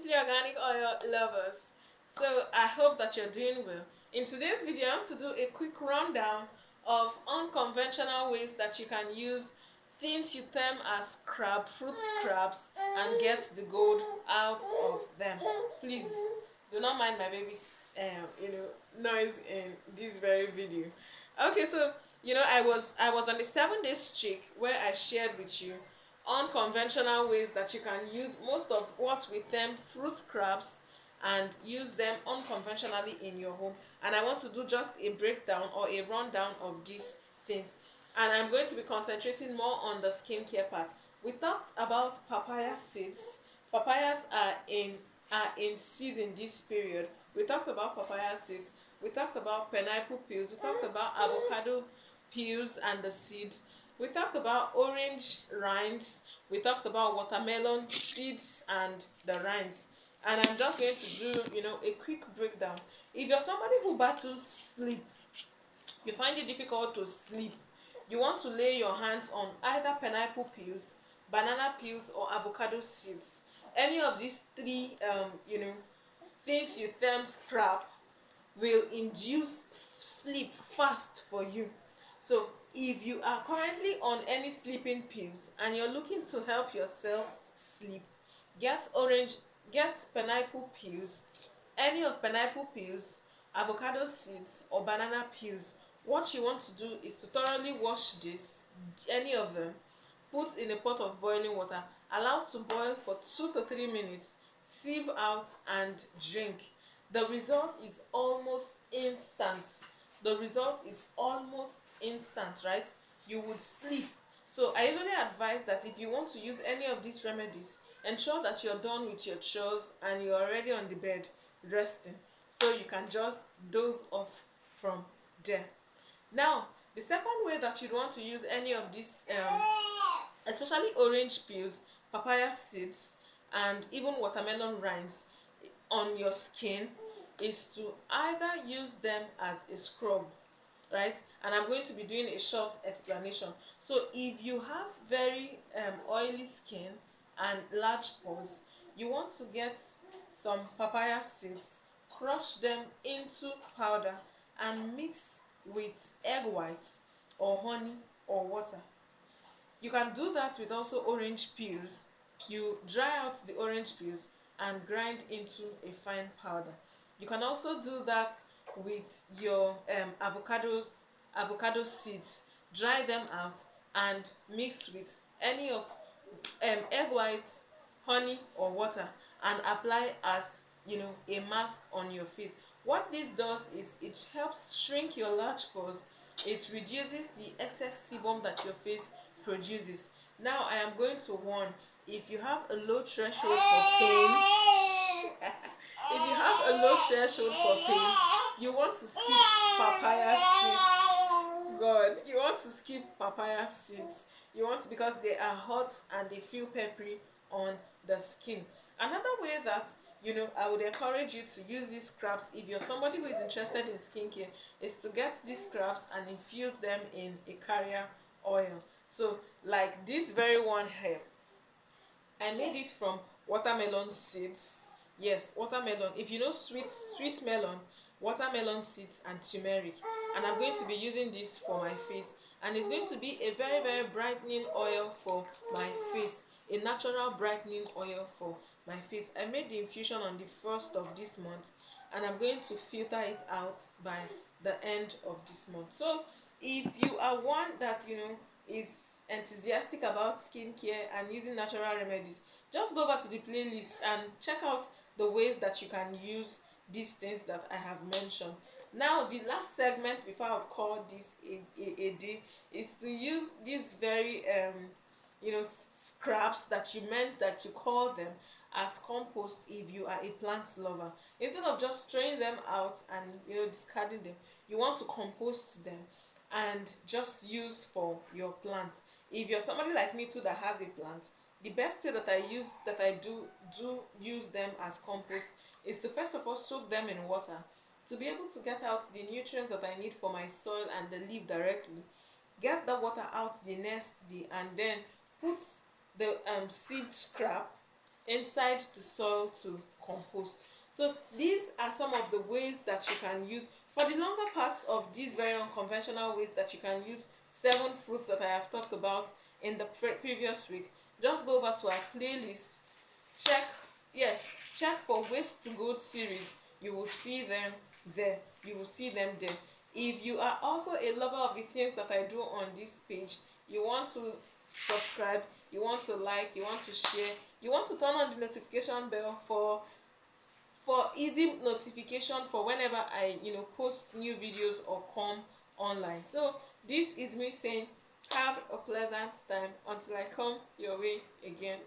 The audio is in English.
Simply Organic Oil lovers. So I hope that you're doing well. In today's video, I'm to do a quick rundown of unconventional ways that you can use things you term as fruit scraps, and get the gold out of them. Please do not mind my baby's noise in this very video. Okay, so I was on the 7 days streak where I shared with you unconventional ways that you can use most of what we term fruit scraps and use them unconventionally in your home. And I want to do just a breakdown or a rundown of these things. And I'm going to be concentrating more on the skincare part. We talked about papaya seeds. Papayas are in season this period. We talked about papaya seeds. We talked about pineapple peels. We talked about avocado peels and the seeds. We talked about orange rinds. We talked about watermelon seeds and the rinds. And I'm just going to do, a quick breakdown. If you're somebody who battles sleep, you find it difficult to sleep, you want to lay your hands on either pineapple peels, banana peels, or avocado seeds. Any of these three, things you term scrap will induce sleep fast for you. So if you are currently on any sleeping pills and you're looking to help yourself sleep, get orange get pineapple peels, any of pineapple peels, avocado seeds, or banana peels. What you want to do is to thoroughly wash any of them, put in a pot of boiling water, allow to boil for 2 to 3 minutes, sieve out and drink. The result is almost instant. Right? You would sleep. So I usually advise that if you want to use any of these remedies, ensure that you're done with your chores and you're already on the bed resting, so you can just doze off from there. Now, the second way that you'd want to use any of these, especially orange peels, papaya seeds, and even watermelon rinds on your skin, is to either use them as a scrub, right? And I'm going to be doing a short explanation. So if you have very oily skin and large pores, you want to get some papaya seeds, crush them into powder, and mix with egg whites or honey or water. You can do that with also orange peels. You dry out the orange peels and grind into a fine powder. You can also do that with your avocado seeds. Dry them out and mix with any of egg whites, honey, or water, and apply as a mask on your face. What this does is it helps shrink your large pores. It reduces the excess sebum that your face produces. Now I am going to warn, if you have a low threshold for pain, if you have a low threshold for pain, you want to skip papaya seeds. God, you want to skip papaya seeds. You want to, because they are hot and they feel peppery on the skin. Another way that I would encourage you to use these scraps, if you're somebody who is interested in skincare, is to get these scraps and infuse them in a carrier oil. So like this very one here, I made it from watermelon seeds. Yes, watermelon. If you know sweet melon, watermelon seeds, and turmeric. And I'm going to be using this for my face. And it's going to be a very, very brightening oil for my face. A natural brightening oil for my face. I made the infusion on the 1st of this month. And I'm going to filter it out by the end of this month. So if you are one that is enthusiastic about skincare and using natural remedies, just go over to the playlist and check out the ways that you can use these things that I have mentioned. Now the last segment before I would call this a day is to use these very scraps that you call them as compost. If you are a plant lover, instead of just throwing them out and discarding them, you want to compost them and just use for your plant. If you're somebody like me too that has a plant, the best way that I do use them as compost is to first of all soak them in water to be able to get out the nutrients that I need for my soil and the leaf directly. Get the water out the next day and then put the seed scrap inside the soil to compost. So these are some of the ways that you can use. For the longer parts of these very unconventional ways that you can use 7 fruits that I have talked about in the previous week, just go over to our playlist, check, yes, check for waste to gold series. You will see them there. You will see them there. If you are also a lover of the things that I do on this page, you want to subscribe, you want to like, you want to share, you want to turn on the notification bell for easy notification for whenever I post new videos or come online. So this is me saying have a pleasant time until I come your way again.